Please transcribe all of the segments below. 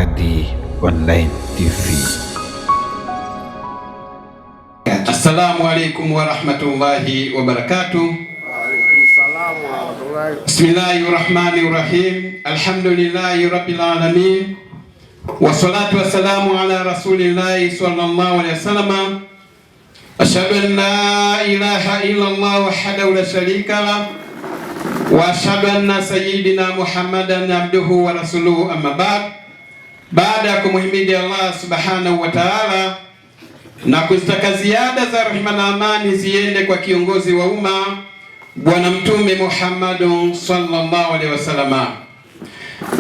Ahadi Online TV. Assalamu alaikum wa rahmatullahi wa barakatuh. Bismillahir Rahmanir Rahim. Alhamdulillahi Rabbil Alamin. Wassalatu wassalamu ala Rasulillahi sallallahu alaihi wasallam. Ashhadu an la ilaha illallah wahdahu la sharika lah wa ashhadu anna sayyidina Muhammadan abduhu wa rasuluhu, amma ba'd. Baada ya kumhimidi Allah subhanahu wa ta'ala na kuzitaka ziada za rehema na amani ziende kwa kiongozi wa umma Bwana Mtume Muhammadun sallallahu alaihi wasallam,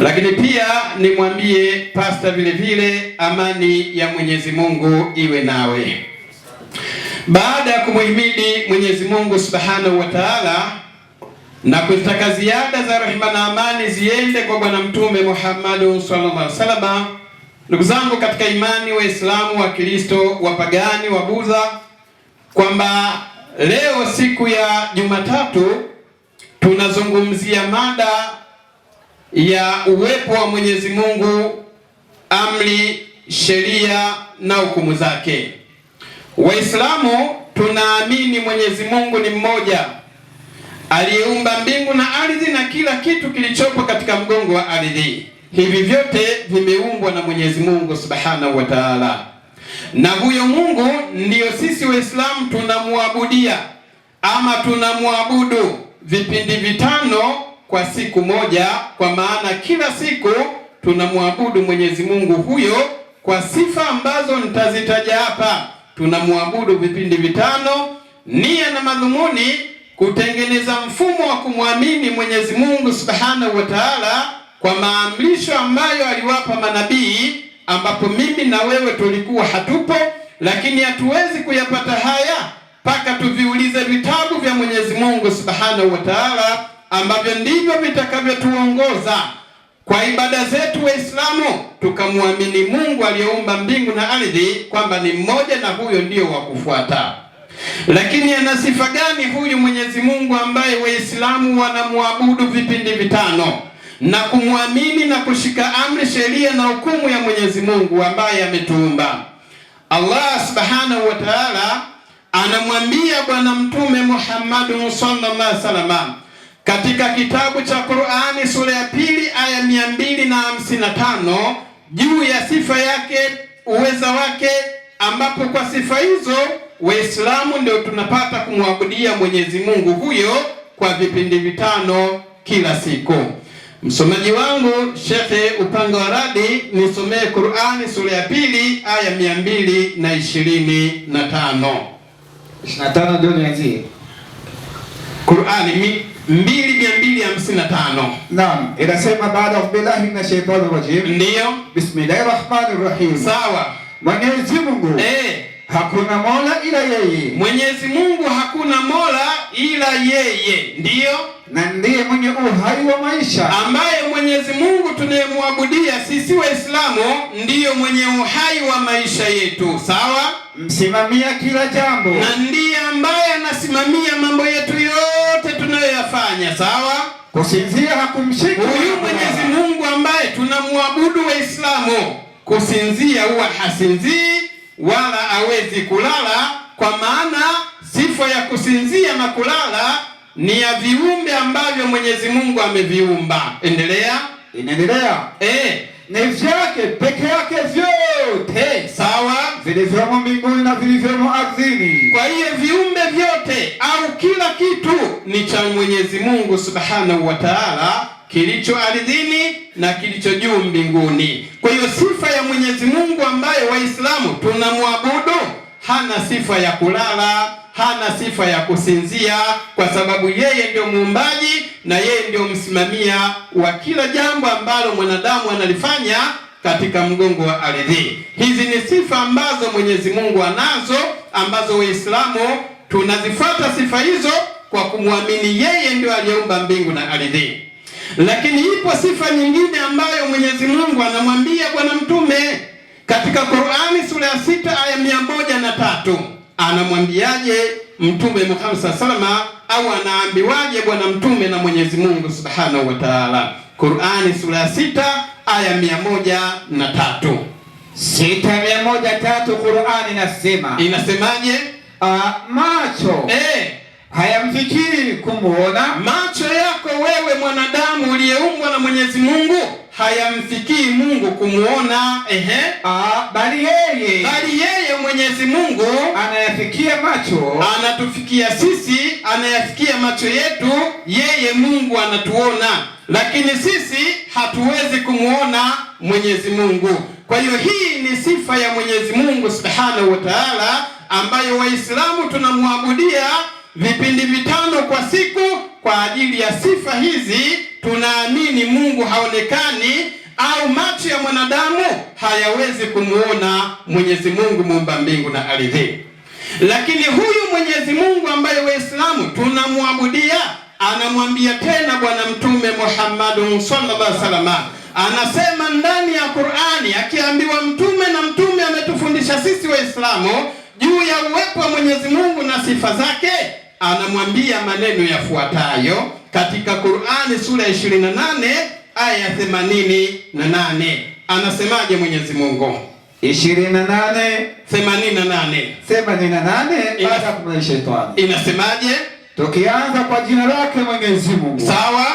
lakini pia nimwambie pasta vile vile amani ya Mwenyezi Mungu iwe nawe. Baada ya kumhimidi Mwenyezi Mungu subhanahu wa ta'ala na kuzitaka ziada za rehema na amani ziende kwa Bwana Mtume Muhammadun sallallahu alaihi wasallam, ndugu zangu katika imani, Waislamu, wa Kristo, wapagani, wa Budha, kwamba leo siku ya Jumatatu tunazungumzia mada ya uwepo wa Mwenyezi Mungu, amri, sheria na hukumu zake. Waislamu tunaamini Mwenyezi Mungu ni mmoja, aliyeumba mbingu na ardhi na kila kitu kilichopo katika mgongo wa ardhi. Hivi vyote vimeumbwa na Mwenyezi Mungu subhanahu wa ta'ala, na huyo Mungu ndiyo sisi Waislamu tunamwabudia ama tunamwabudu vipindi vitano kwa siku moja, kwa maana kila siku tunamwabudu Mwenyezi Mungu huyo kwa sifa ambazo nitazitaja hapa. Tunamwabudu vipindi vitano, nia na madhumuni kutengeneza mfumo wa kumwamini Mwenyezi Mungu subhanahu wa ta'ala kwa maamrisho ambayo aliwapa manabii, ambapo mimi na wewe tulikuwa hatupo, lakini hatuwezi kuyapata haya mpaka tuviulize vitabu vya Mwenyezi Mungu subhanahu wa ta'ala, ambavyo ndivyo vitakavyotuongoza kwa ibada zetu Waislamu, tukamwamini Mungu aliyeumba mbingu na ardhi kwamba ni mmoja na huyo ndio wa kufuata. Lakini ana sifa gani huyu Mwenyezi Mungu ambaye Waislamu wanamwabudu vipindi vitano na kumwamini na kushika amri, sheria na hukumu ya Mwenyezi Mungu ambaye ametuumba? Allah subhanahu wa ta'ala anamwambia Bwana Mtume Muhammad sallallahu alaihi wasallam katika kitabu cha Qur'ani sura ya 2 aya 255 juu ya sifa yake, uweza wake, ambapo kwa sifa hizo Waislamu ndio tunapata kumwabudia Mwenyezi Mungu huyo kwa vipindi vitano kila siku. Msomaji wangu Shekhe Upanga wa Radi, nisomee Qur'ani sura ya 2 aya 225. 25 ndio nianzie. Qur'ani 2:255. Naam, inasema baada ya billahi minash shaitani rajim. Ndio. Bismillahir rahmanir rahim. Sawa. Mwenyezi Mungu hakuna mola ila yeye. Mwenyezi Mungu hakuna mola ila yeye, ndio, na ndiye mwenye uhai wa maisha, ambaye Mwenyezi Mungu tunayemwabudia sisi Waislamu ndiyo mwenye uhai wa maisha yetu. Sawa. Msimamia kila jambo, na ndiye ambaye anasimamia mambo yetu yote tunayoyafanya. Sawa. Kusinzia hakumshiki huyu Mwenyezi Mungu ambaye tunamwabudu Waislamu. Kusinzia huwa hasinzii wala hawezi kulala, kwa maana sifa ya kusinzia na kulala ni ya viumbe ambavyo Mwenyezi Mungu ameviumba. Endelea. Inaendelea. Ni vyake peke yake vyote. Sawa. Vilivyomo mbinguni na vilivyomo ardhini. Kwa hiyo viumbe vyote au kila kitu ni cha Mwenyezi Mungu subhanahu wa ta'ala, kilicho ardhini na kilicho juu mbinguni. Kwa hiyo sifa ya Mwenyezi Mungu ambaye Waislamu tunamwabudu hana sifa ya kulala, hana sifa ya kusinzia, kwa sababu yeye ndio muumbaji na yeye ndio msimamia wa kila jambo ambalo mwanadamu analifanya katika mgongo wa ardhi. Hizi ni sifa ambazo Mwenyezi Mungu anazo, ambazo Waislamu tunazifuata sifa hizo kwa kumwamini yeye ndio aliyeumba mbingu na ardhi. Lakini ipo sifa nyingine ambayo Mwenyezi Mungu anamwambia Bwana Mtume katika Qur'ani sura ya 6 aya 103. Anamwambiaje Mtume Muhammad sallallahu alaihi wasallam, au anaambiwaje Bwana Mtume na Mwenyezi Mungu subhanahu wa ta'ala? Qur'ani sura ya 6 aya 103. 6:103 Qur'ani inasema. Inasemaje? Macho hayamfikiri kumuona. Macho yako wewe mwanadamu uliyeumbwa na Mwenyezi Mungu hayamfikii Mungu kumuona. Bali yeye Mwenyezi Mungu anayafikia macho, anatufikia sisi, anayafikia macho yetu. Yeye Mungu anatuona, lakini sisi hatuwezi kumuona Mwenyezi Mungu. Kwa hiyo hii ni sifa ya Mwenyezi Mungu Subhanahu wa Ta'ala, ambayo Waislamu tunamwabudia vipindi 5 kwa siku. Kwa ajili ya sifa hizi tunaamini Mungu haonekani, au macho ya mwanadamu hayawezi kumuona Mwenyezi Mungu muumba mbingu na ardhi. Lakini huyu Mwenyezi Mungu ambaye Waislamu tunamwabudia, anamwambia tena Bwana Mtume Muhammad sallallahu alaihi wasallam, anasema ndani ya Qur'ani, akiambiwa mtume, na mtume ametufundisha sisi Waislamu juu ya uwepo wa Mwenyezi Mungu na sifa zake, anamwambia maneno yafuatayo katika Qur'ani sura ya 28 aya 88. Anasemaje Mwenyezi Mungu? 28:88 baada ya kumla shetani. Inasemaje? Tukianza kwa jina lake Mwenyezi Mungu. Sawa.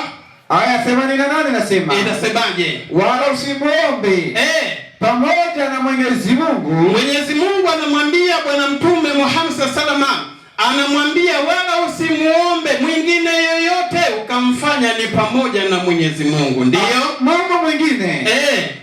Aya 88 nasema. Inasemaje? Wala usimwombe pamoja na Mwenyezi Mungu. Mwenyezi Mungu anamwambia Bwana Mtume Muhammad sallallahu alaihi wasallam, anamwambia wala usimuombe mwingine yoyote ukamfanya ni pamoja na Mwenyezi Mungu. Ndio Mungu mwingine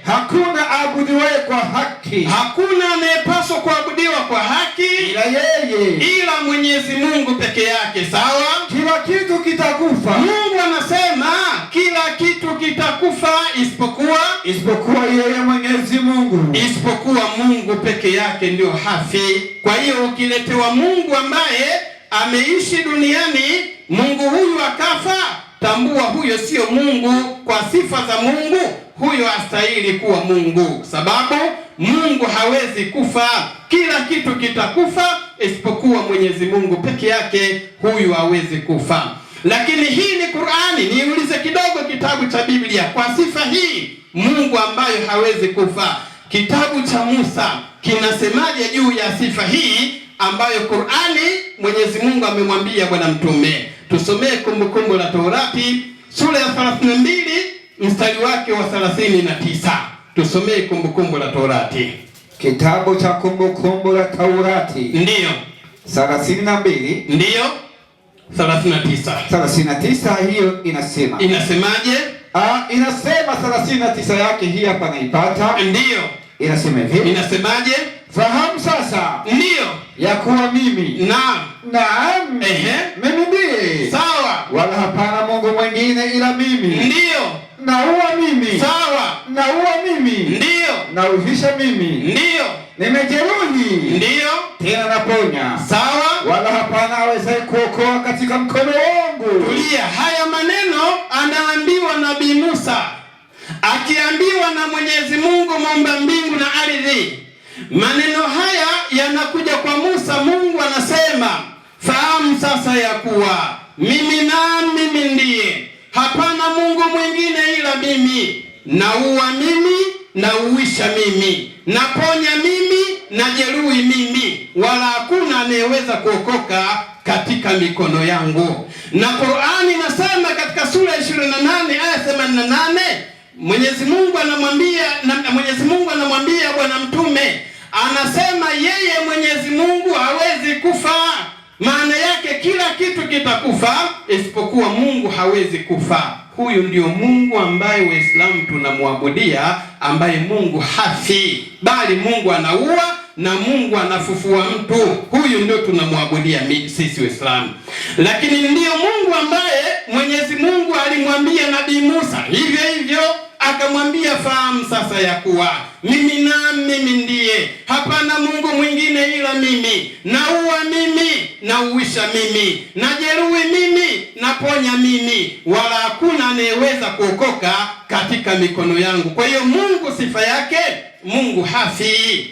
hakuna abudiwaye kwa haki, hakuna anayepaswa kuabudiwa kwa haki ila yeye, ila Mwenyezi Mungu peke yake. Sawa. Kila kitu kitakufa. Mungu anasema kila kitu kitakufa isipokuwa yeye Mwenyezi Mungu, isipokuwa Mungu peke yake ndio hafi. Kwa hiyo ukiletewa Mungu ambaye ameishi duniani, Mungu huyu akafa, tambua huyo sio Mungu. Kwa sifa za Mungu, huyo hastahili kuwa Mungu, sababu Mungu hawezi kufa. Kila kitu kitakufa isipokuwa Mwenyezi Mungu peke yake, huyu hawezi kufa. Lakini hii ni Qur'ani. Niulize kidogo kitabu cha Biblia kwa sifa hii Mungu ambayo hawezi kufa. Kitabu cha Musa kinasemaje juu ya sifa hii ambayo Qur'ani Mwenyezi Mungu amemwambia Bwana Mtume? Tusomee Kumbukumbu la Torati sura ya 32 mstari wake wa 39. Tusomee Kumbukumbu la Torati. Kitabu cha Kumbukumbu la Torati. Ndiyo. 32. Ndiyo. 39 hiyo inasema. Inasemaje? Inasema 39 yake hii hapa naipata. Ndiyo. Inasema hivi. Inasemaje? Fahamu sasa. Ndiyo. Ya kuwa mimi. Naam. Mimi ndiye. Sawa. Wala hapana Mungu mwingine ila mimi. Ndiyo. Naua mimi. Sawa. Naua mimi. Ndiyo. Nauhisha mimi. Ndiyo. Nimejeruhi. Ndiyo. Tena naponya. Sawa. Wala hapana awezaye kuokoa katika mkono wangu. Tulia. Haya maneno anaambiwa Nabii Musa, akiambiwa na Mwenyezi Mungu muumba mbingu na ardhi. Maneno haya yanakuja kwa Musa. Mungu anasema, fahamu sasa ya kuwa mimi ndiye, hapana Mungu mwingine ila mimi. Naua mimi, nauisha mimi, naponya mimi, najeruhi mimi, wala hakuna anayeweza kuokoka katika mikono yangu. Na Qur'ani inasema katika sura 28 aya 88, Mwenyezi Mungu anamwambia Bwana Mtume, anasema yeye Mwenyezi Mungu hawezi kufa. Maana yake kila kitu kitakufa isipokuwa Mungu hawezi kufa. Huyu ndio Mungu ambaye Waislamu tunamwabudia, ambaye Mungu hafi, bali Mungu anaua na Mungu anafufua mtu. Huyu ndio tunamwabudia sisi Waislamu. Lakini ndio Mungu ambaye Mwenyezi Mungu alimwambia Nabii Musa hivyo, akamwambia fahamu sasa ya kuwa mimi ndiye, hapana Mungu mwingine ila mimi. Naua mimi, nauisha mimi, najeruhi mimi, naponya mimi, wala hakuna anayeweza kuokoka katika mikono yangu. Kwa hiyo Mungu sifa yake, Mungu hafi.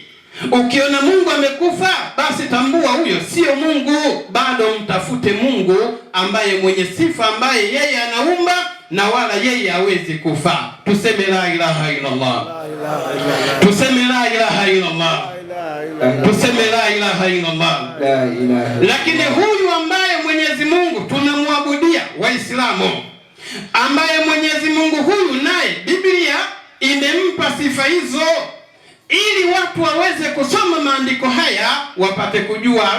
Ukiona Mungu amekufa, basi tambua huyo sio Mungu. Bado mtafute Mungu ambaye mwenye sifa, ambaye yeye anaumba na wala yeye hawezi kufa. Tuseme la ilaha illa Allah, tuseme la ilaha illa Allah, tuseme la ilaha illa Allah. Lakini huyu ambaye Mwenyezi Mungu tunamwabudia Waislamu, ambaye Mwenyezi Mungu huyu naye Biblia imempa sifa hizo, ili watu waweze kusoma maandiko haya wapate kujua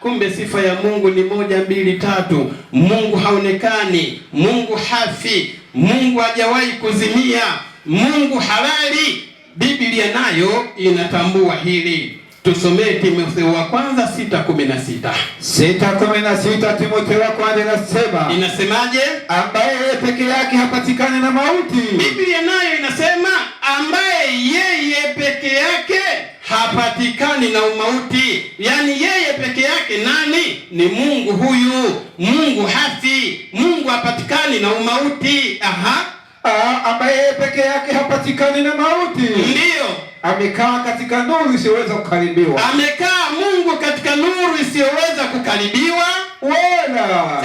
kumbe sifa ya Mungu ni 1, 2, 3. Mungu haonekani, Mungu hafi, Mungu hajawahi kuzimia, Mungu halali. Biblia nayo inatambua hili. Tusomee Timotheo wa kwanza 6:16. 6:16 Timotheo wa kwanza inasema. Inasemaje? Ambaye yeye peke yake hapatikani na mauti. Biblia nayo inasema ambaye yeye peke yake hapatikani na umauti. Yani yeye peke yake nani? Ni Mungu huyu. Mungu hafi, Mungu hapatikani na umauti. Ambaye yeye peke yake hapatikani na mauti. Ndiyo. Amekaa katika nuru isiyoweza kukaribiwa. Amekaa Mungu katika nuru isiyoweza kukaribiwa. Wala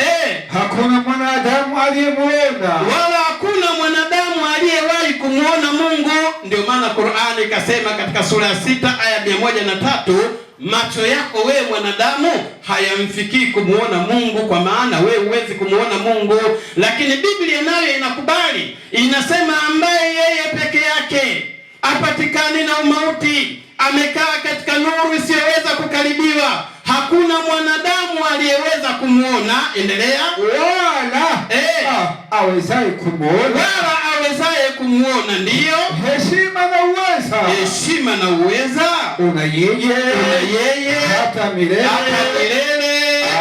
hakuna mwanadamu aliyemuona, wala hakuna mwanadamu aliyewahi kumuona Mungu. Ndio maana Qur'ani ikasema katika sura ya 6 aya 103, macho yako wewe mwanadamu hayamfikii kumuona Mungu, kwa maana wewe huwezi kumuona Mungu. Lakini Biblia nayo inakubali, inasema ambaye yeye peke yake hapatikani na umauti, amekaa katika nuru isiyoweza kukaribiwa, hakuna mwanadamu aliyeweza kumuona. Endelea. Wala awezaye kumuona, wala awezaye kumuona. Ndiyo, heshima na uweza, heshima na uweza una yeye hata milele.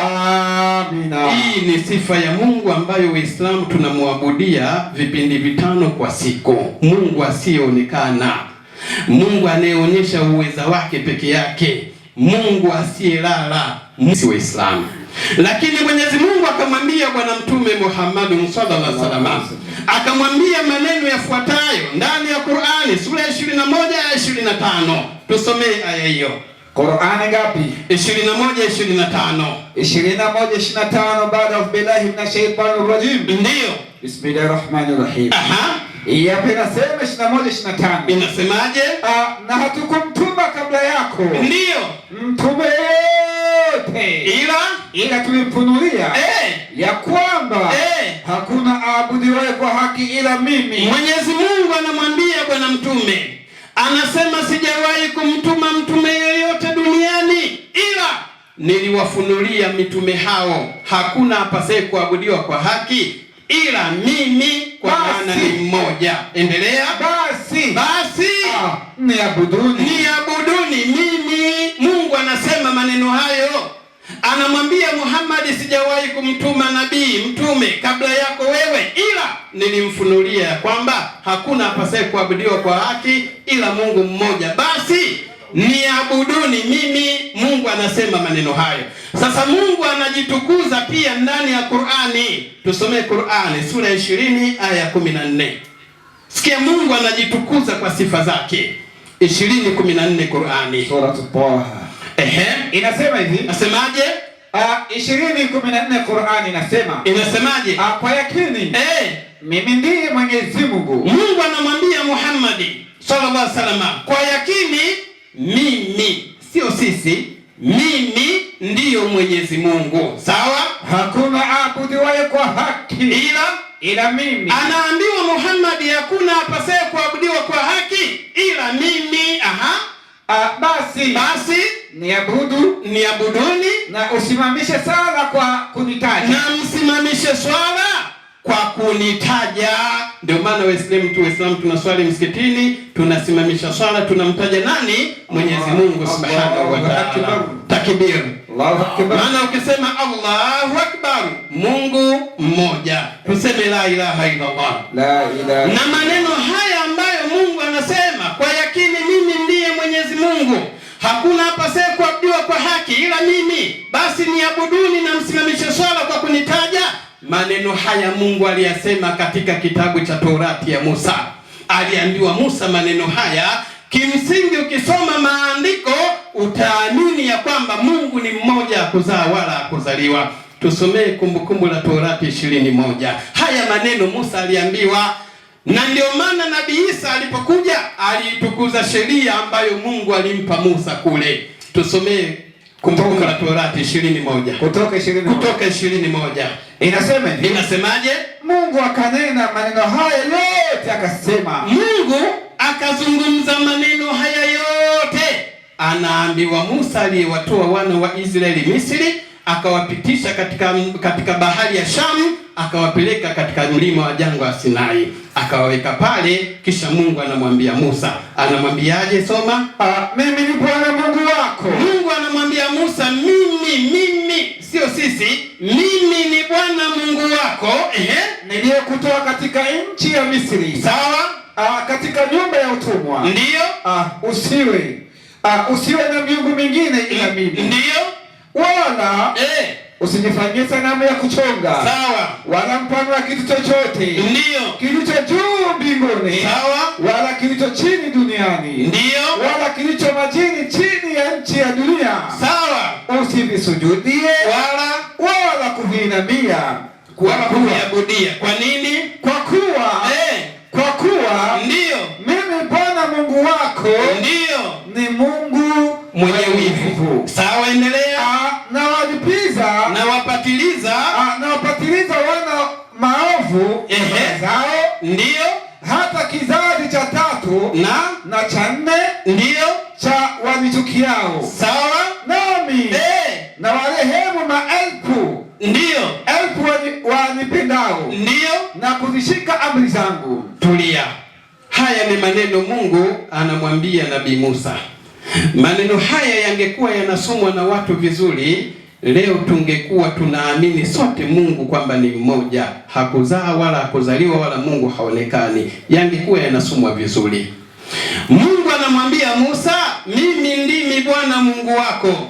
Amina. Hii ni sifa ya Mungu ambayo Waislamu tunamwabudia vipindi 5 kwa siku. Mungu asiyeonekana, Mungu anayeonyesha uweza wake peke yake, Mungu asiyelala. Si Waislamu. Lakini Mwenyezi Mungu akamwambia Bwana Mtume Muhammad sallallahu alaihi wasallam, akamwambia maneno yafuatayo ndani ya Qur'ani sura ya 21 aya 25. Tusomee aya hiyo. Qur'ani ngapi? 21:25. 21:25. Baada billahi minash shaitanir rajim. Ndiyo. Bismillahirrahmanirrahim. Yapi nasema 21:25. Inasemaje? Na hatukumtuma kabla yako. Ndiyo. Mtume yote. Ila tulimfunulia ya kwamba hakuna aabudiwaye kwa haki ila mimi. Mwenyezi Mungu anamwambia Bwana Mtume, anasema sijawahi kumtuma mtume yeyote duniani ila niliwafunulia mitume hao hakuna apasaye kuabudiwa kwa haki ila mimi, kwa maana ni mmoja. Endelea. Basi niabuduni mimi. Mungu anasema maneno hayo, anamwambia Muhammad, sijawahi kumtuma nabii mtume kabla yako wewe, ila nilimfunulia kwamba hakuna apasaye kuabudiwa kwa haki ila Mungu mmoja. Basi niabuduni mimi. Mungu anasema maneno hayo. Sasa Mungu anajitukuza pia ndani ya Qur'ani. Tusomee Qur'ani sura ya 20 aya 14. Sikia, Mungu anajitukuza kwa sifa zake. 20:14 Qur'ani. Sura Taha. Inasema hivi. Nasemaje? 20:14 Qur'ani inasema. Inasemaje? Kwa yakini mimi ndiye Mwenyezi Mungu. Mungu anamwambia Muhammad sallallahu alaihi wasallam, kwa yakini mimi, sio sisi, mimi ndiyo Mwenyezi Mungu. Sawa? Hakuna aabudiwaye kwa haki ila mimi. Anaambiwa Muhammad hakuna apasaye kuabudiwa kwa haki ila mimi. Basi niabuduni na usimamishe sala kwa kunitaja. Na msimamishe swala kwa kunitaja. Ndio maana Waislamu tunaswali msikitini, tunasimamisha swala, tunamtaja nani? Mwenyezi Mungu Subhanahu wa Ta'ala. Takbir. Allahu Akbar. Maana ukisema Allahu Akbar, Mungu mmoja. Tuseme la ilaha illa Allah. Na maneno haya ambayo Mungu anasema, kwa yakini mimi ndiye Mwenyezi Mungu, hakuna apasaye kuabudiwa kwa haki ila mimi, basi niabuduni na msimamishe swala kwa kunitaja. Maneno haya Mungu aliyasema katika kitabu cha Torati ya Musa. Aliambiwa Musa maneno haya. Kimsingi ukisoma maandiko utaamini ya kwamba Mungu ni mmoja, kuzaa wala kuzaliwa. Tusomee Kumbukumbu la Torati 21. Haya maneno Musa aliambiwa, na ndio maana Nabii Isa alipokuja alitukuza sheria ambayo Mungu alimpa Musa kule. Tusomee Kumbukumbu la Torati 21. Kutoka 21. Inasema hivi. Inasemaje? Mungu akanena maneno haya yote akasema. Mungu akazungumza maneno haya yote. Anaambiwa Musa aliyewatoa wana wa Israeli Misri, akawapitisha katika bahari ya Shamu, akawapeleka katika mlima wa jangwa wa Sinai, akawaweka pale. Kisha Mungu anamwambia Musa, anamwambiaje? Soma. Mimi ni Bwana Mungu wako. Mungu anamwambia Musa, mimi sio sisi, mimi ni Bwana Mungu wako, niliyekutoa katika nchi ya Misri. Sawa. Katika nyumba ya utumwa. Ndiyo. Usiwe na miungu mingine ila mimi. Ndiyo. Wala usijifanyie sanamu ya kuchonga. Sawa. Wala mfano wa kitu chochote. Ndiyo. Kilicho juu mbinguni. Sawa. Wala kilicho chini duniani. Ndiyo. Wala kilicho majini chini ya nchi ya dunia. Sawa. Usivisujudie wala kuviinamia wala kuviabudia. Kwa nini? Kwa kuwa ndiyo mimi Bwana Mungu wako ndiyo ni Mungu mwenye wivu. Sawa, endelea. Nawapatiliza wana maovu zao. Ndiyo. Hata kizazi cha 3 na cha 4 ndiyo cha wanichukiao. Sawa. Nami na warehemu maelfu. Ndiyo. Elfu wanipendao. Ndiyo. Na kuzishika amri zangu. Tulia. Haya ni maneno Mungu anamwambia Nabii Musa. Maneno haya yangekuwa yanasomwa na watu vizuri, leo tungekuwa tunaamini sote Mungu kwamba ni mmoja, hakuzaa wala hakuzaliwa wala Mungu haonekani. Yangekuwa yanasomwa vizuri. Mungu anamwambia Musa, mimi ndimi Bwana Mungu wako,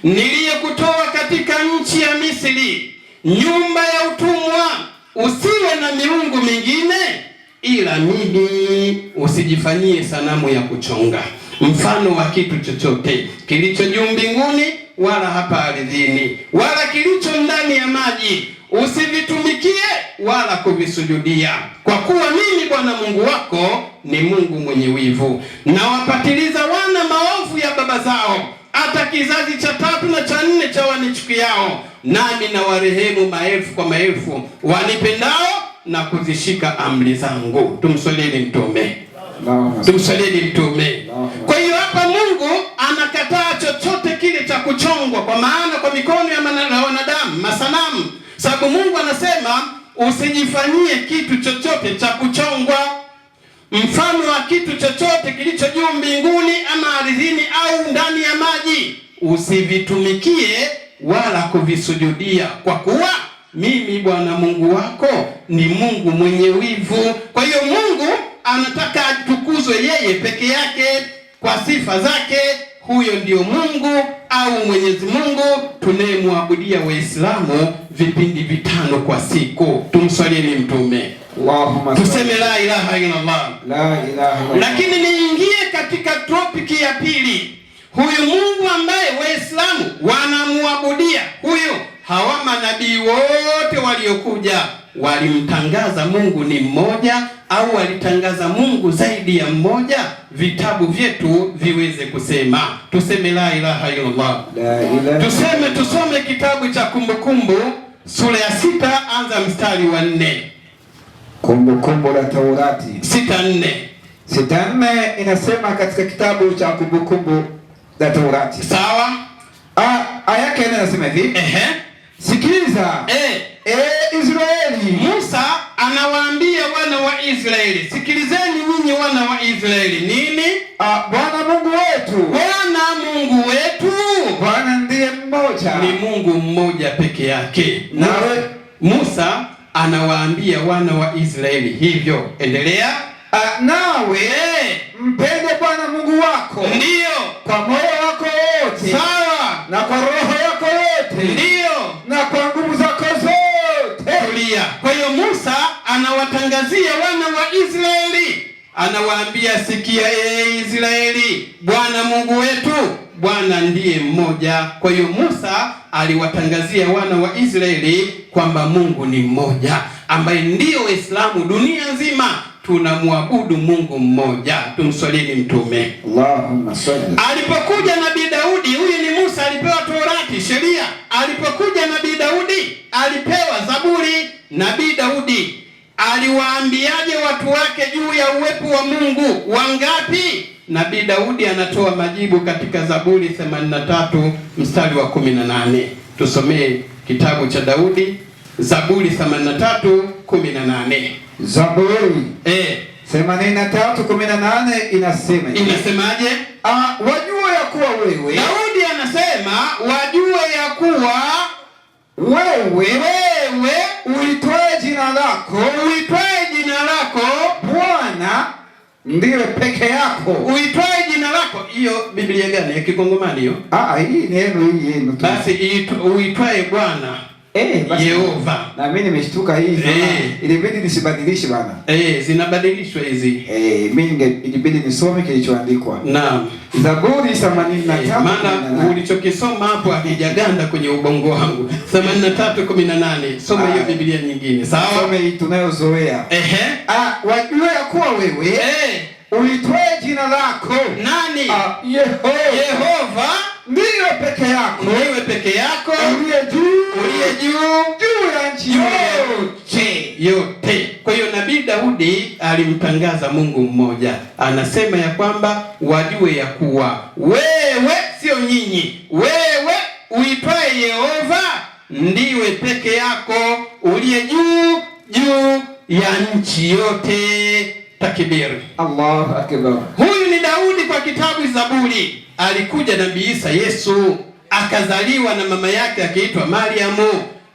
niliyekutoa katika nchi ya Misri, nyumba ya utumwa. Usiwe na miungu mingine ila mimi. Usijifanyie sanamu ya kuchonga mfano wa kitu chochote kilicho juu mbinguni wala hapa ardhini wala kilicho ndani ya maji. Usivitumikie wala kuvisujudia, kwa kuwa mimi Bwana Mungu wako ni Mungu mwenye wivu, na wapatiliza wana maovu ya baba zao, hata kizazi cha 3 na cha 4 cha wanichukiao. Nami na warehemu maelfu kwa maelfu wanipendao na kuzishika amri zangu. Tumsalieni Mtume. Tumsalieni Mtume. Kwa hiyo hapa Mungu anakataa chochote kile cha kuchongwa, kwa maana kwa mikono ya wanadamu, masanamu. Sababu Mungu anasema usijifanyie kitu chochote cha kuchongwa, mfano wa kitu chochote kilicho juu mbinguni ama ardhini au ndani ya maji. Usivitumikie wala kuvisujudia, kwa kuwa mimi Bwana Mungu wako ni Mungu mwenye wivu. Kwa hiyo Mungu anataka atukuzwe yeye peke yake kwa sifa zake. Huyo ndio Mungu au Mwenyezi Mungu tunayemwabudia Waislamu vipindi 5 kwa siku. Tumswalieni Mtume. Tuseme la ilaha illa Allah. Lakini niingie katika topiki ya pili. Huyu Mungu ambaye Waislamu wanamwabudia, huyu hawa manabii wote waliokuja walimtangaza Mungu ni mmoja au walitangaza Mungu zaidi ya mmoja? Vitabu vyetu viweze kusema. Tuseme la ilaha illallah. Tusome kitabu cha Kumbukumbu sura ya 6 anza mstari wa 4. Kumbukumbu la Taurati 6:4 inasema katika kitabu cha Kumbukumbu la Taurati. Sawa. Aya yake inasema hivi. Sikiliza Israeli. Musa anawaambia wana wa Israeli, sikilizeni nyinyi wana wa Israeli. Nini? Bwana Mungu wetu. Bwana Mungu wetu. Bwana ndiye mmoja. Ni Mungu mmoja peke yake. Nawe Musa anawaambia wana wa Israeli hivyo. Endelea. Nawe mpende Bwana Mungu wako. Ndiyo. Kwa moyo wako wote. Sawa. Na kwa roho yako yote. Ndiyo. Na kwa nguvu zako zote. Tulia. Kwa hiyo Musa anawatangazia wana wa Israeli, anawaambia, sikia Israeli, Bwana Mungu wetu, Bwana ndiye mmoja. Kwa hiyo Musa aliwatangazia wana wa Israeli kwamba Mungu ni mmoja, ambaye ndiyo Waislamu dunia nzima tunamwabudu Mungu mmoja. Tumswalini Mtume. Allahumma salli. Alipokuja Nabii Daudi, huyu ni Musa, alipewa Torati, sheria. Alipokuja Nabii Daudi alipewa Zaburi. Nabii Daudi aliwaambiaje watu wake juu ya uwepo wa Mungu? Wangapi? Nabii Daudi anatoa majibu katika Zaburi 83 mstari wa 18. Tusomee kitabu cha Daudi, Zaburi 83:18. Zaburi 83:18 inasema. Inasemaje? Wajua ya kuwa wewe. Daudi anasema wajua ya kuwa wewe uitwae jina lako, Bwana ndiwe peke yako. Uitwae jina lako. Hiyo Biblia gani? Ya Kikongomani hiyo? Hii neno hii yenu tu. Basi uitwae Bwana Yehova. Na mimi nimeshtuka hii ilibidi nisibadilishe bana. Zinabadilishwa hizi. Mimi ilibidi nisome kilichoandikwa. Naam. Zaburi 83. Maana ulichokisoma hapo hakijaganda kwenye ubongo wangu. 83:18. Soma hiyo Biblia nyingine. Sawa? Soma hii tunayozoea. Wajua ya kuwa wewe uitwae jina lako. Nani? Yehova ndiwe peke yako. Uliye juu ya nchi yote. Kwa hiyo Nabii Daudi alimtangaza Mungu mmoja. Anasema ya kwamba wajue ya kuwa wewe, sio nyinyi, wewe uitwae Yehova ndiwe peke yako, uliye juu ya nchi yote. Takbir. Allahu akbar. Huyu ni Daudi kwa kitabu Zaburi. Alikuja Nabii Isa Yesu, akazaliwa na mama yake akiitwa Mariamu.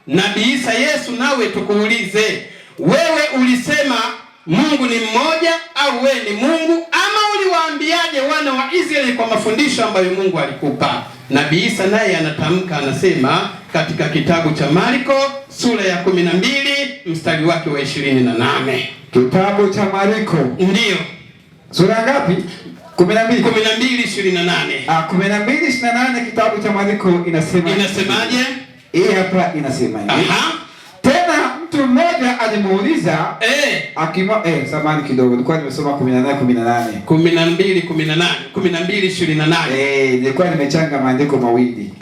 Nabii Isa Yesu, nawe tukuulize, wewe ulisema Mungu ni mmoja au wewe ni Mungu, ama uliwaambiaje wana wa Israeli kwa mafundisho ambayo Mungu alikupa? Nabii Isa naye anatamka, anasema katika kitabu cha Marko sura ya 12 mstari wake wa 28. Kitabu cha Marko. Ndiyo. Sura ngapi? 12:28. 12:28 kitabu cha Marko inasema. Inasemaje? Hii hapa inasema hivi. Tena mtu mmoja alimuuliza samani kidogo, nilikuwa nimesoma 18:18. 12:28. Nilikuwa nimechanga maandiko mawili.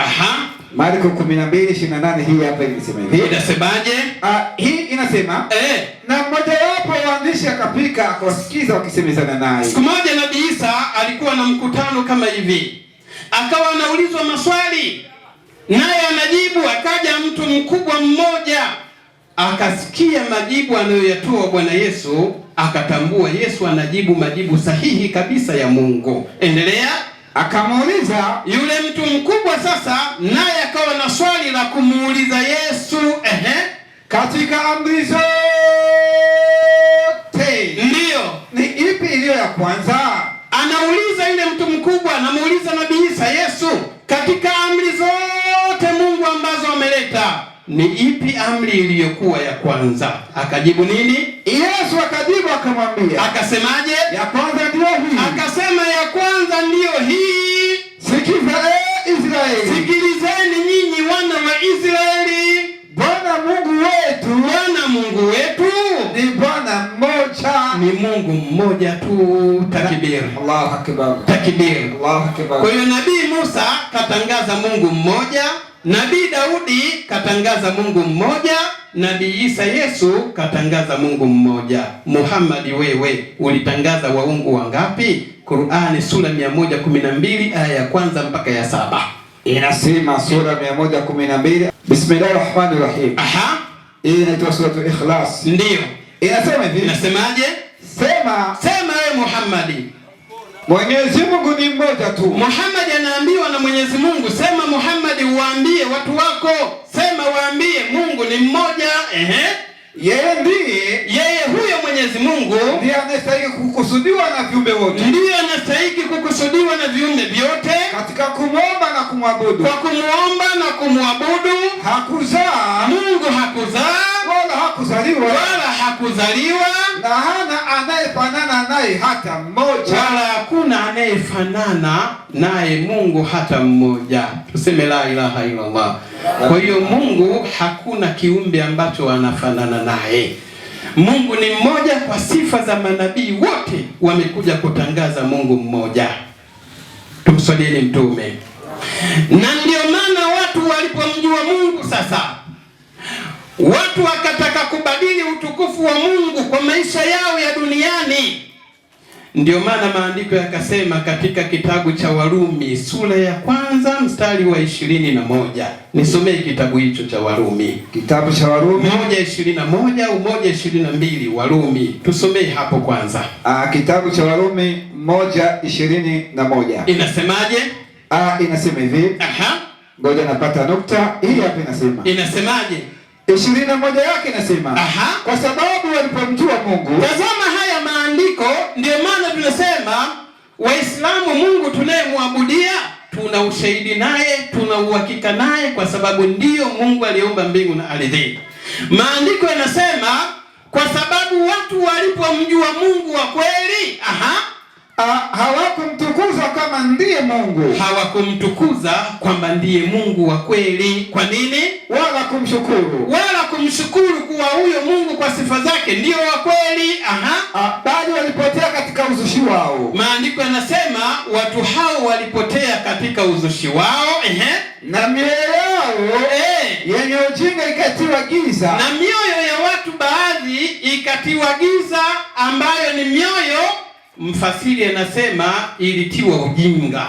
Marko 12:28 hii hapa inasema hivi. Inasemaje? Hii inasema na mmoja wapo waandishi akapika akawasikiza wakisemezana naye. Siku moja Nabii Isa alikuwa na mkutano kama hivi. Akawa anaulizwa maswali, naye anajibu. Akaja mtu mkubwa mmoja, akasikia majibu anayoyatoa Bwana Yesu, akatambua Yesu anajibu majibu sahihi kabisa ya Mungu. Endelea. Akamuuliza yule mtu mkubwa sasa, naye akawa na swali la kumuuliza Yesu. Katika amri zote ndiyo ni ipi iliyo ya kwanza? Anauliza yule mtu mkubwa, anamuuliza Nabii Isa Yesu, katika amri zote Mungu ambazo ameleta ni ipi amri iliyokuwa ya kwanza? Akajibu nini? Yesu akajibu akamwambia, akasemaje? Ya kwanza ndiyo hii. Akasema ya kwanza ndiyo hii. Sikiza Israeli. Sikilizeni nyinyi wana wa Israeli. Bwana Mungu wetu ni Bwana mmoja. Ni Mungu mmoja tu. Takbir. Allahu akbar. Takbir. Allahu akbar. Kwa hiyo Nabii Musa katangaza Mungu mmoja, Nabii Daudi katangaza Mungu mmoja, Nabii Isa Yesu katangaza Mungu mmoja. Muhammad, wewe ulitangaza waungu wangapi? Qur'ani sura 112 aya ya kwanza mpaka ya 7. Inasema sura 112. Bismillahirrahmanirrahim. Hii inaitwa suratul Ikhlas. Ndiyo. Inasema hivi. Inasemaje? Sema wewe Muhammad, Mwenyezi Mungu ni mmoja tu. Muhammad anaambiwa na Mwenyezi Mungu, sema Muhammad uwaambie watu wako, sema waambie Mungu ni mmoja. Yeye huyo Mwenyezi Mungu ndiye anastahili kukusudiwa na viumbe wote. Ndiye anastahili kukusudiwa na viumbe vyote katika kumwomba na kumwabudu. Kwa kumuomba na kumwabudu. Hakuzaa. Mungu hakuzaa wala hakuzaliwa. hakuzaliwa na hana anayefanana naye hata mmoja, wala hakuna anayefanana naye Mungu hata mmoja. Tuseme la ilaha illa Allah. Kwa hiyo Mungu hakuna kiumbe ambacho anafanana naye. Mungu ni mmoja kwa sifa za manabii wote wamekuja kutangaza Mungu mmoja. Tumswalieni mtume. Na ndio maana watu walipomjua Mungu sasa, watu wakataka kubadili utukufu wa Mungu kwa maisha yao ya duniani. Ndio maana maandiko yakasema katika kitabu cha Warumi sura ya 1 mstari wa 21. Nisomee kitabu hicho cha Warumi. Kitabu cha Warumi 1:21 au 1:22 Warumi. Tusomee hapo kwanza. Kitabu cha Warumi 1:21. Inasemaje? Inasema hivi. Ngoja napata nukta. Hii hapa inasema. Inasemaje? 21 yake inasema. Kwa sababu walipomjua Mungu. Tazama haya maandiko, ndio maana tunasema Waislamu Mungu tunayemwabudia tuna ushahidi naye, tuna uhakika naye kwa sababu ndiyo Mungu aliyeumba mbingu na ardhi. Maandiko yanasema kwa sababu watu walipomjua Mungu wa kweli, hawakumtukuza kama ndiye Mungu. Hawakumtukuza kwamba ndiye Mungu wa kweli. Kwa nini? Wala kumshukuru kuwa huyo Mungu kwa sifa zake ndiyo wa kweli. Bali walipotea katika uzushi wao. Maandiko yanasema watu hao walipotea katika uzushi wao. Na mioyo yao yenye ujinga ikatiwa giza. Na mioyo ya watu baadhi ikatiwa giza, ambayo ni mioyo, mfasiri anasema ilitiwa ujinga.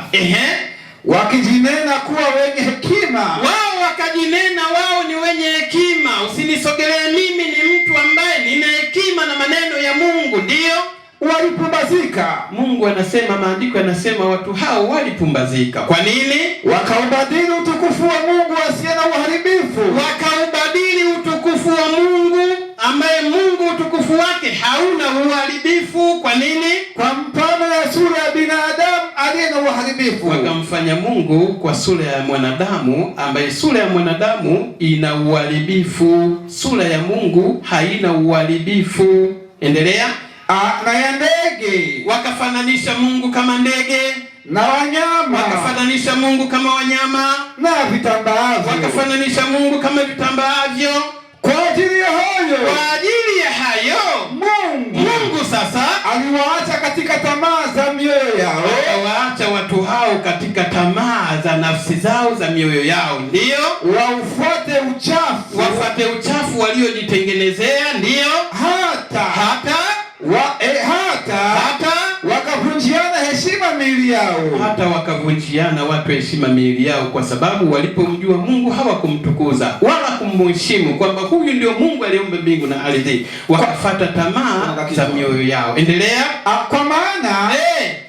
Wakijinena kuwa wenye hekima. Wao wakajinena wao ni wenye hekima. Usinisogelee mimi, ni mtu ambaye nina hekima na maneno ya Mungu. Ndiyo walipumbazika. Mungu anasema, maandiko yanasema watu hao walipumbazika. Kwa nini? Wakaubadili utukufu wa Mungu asiye na uharibifu. Wakaubadili utukufu wa Mungu ambaye Mungu utukufu wake hauna uharibifu. Kwa nini? Kwa mfano ya sura ya binadamu aliye na uharibifu. Wakamfanya Mungu kwa sura ya mwanadamu ambaye sura ya mwanadamu ina uharibifu. Sura ya Mungu haina uharibifu. Endelea. Na ya ndege wakafananisha Mungu kama ndege, na wanyama wakafananisha Mungu kama wanyama, na vitambaavyo wakafananisha Mungu kama vitambaavyo. Kwa ajili ya hayo Mungu sasa aliwaacha katika tamaa za mioyo yao. Akawaacha watu hao katika tamaa za nafsi zao za mioyo yao. Ndiyo wafuate uchafu waliojitengenezea. Ndiyo hata wakavunjiana heshima miili yao. Hata wakavunjiana watu heshima miili yao, kwa sababu walipomjua Mungu hawakumtukuza wala kumheshimu kwamba huyu ndio Mungu aliyeumba mbingu na ardhi. Wakafuata tamaa za mioyo yao. Endelea. Kwa maana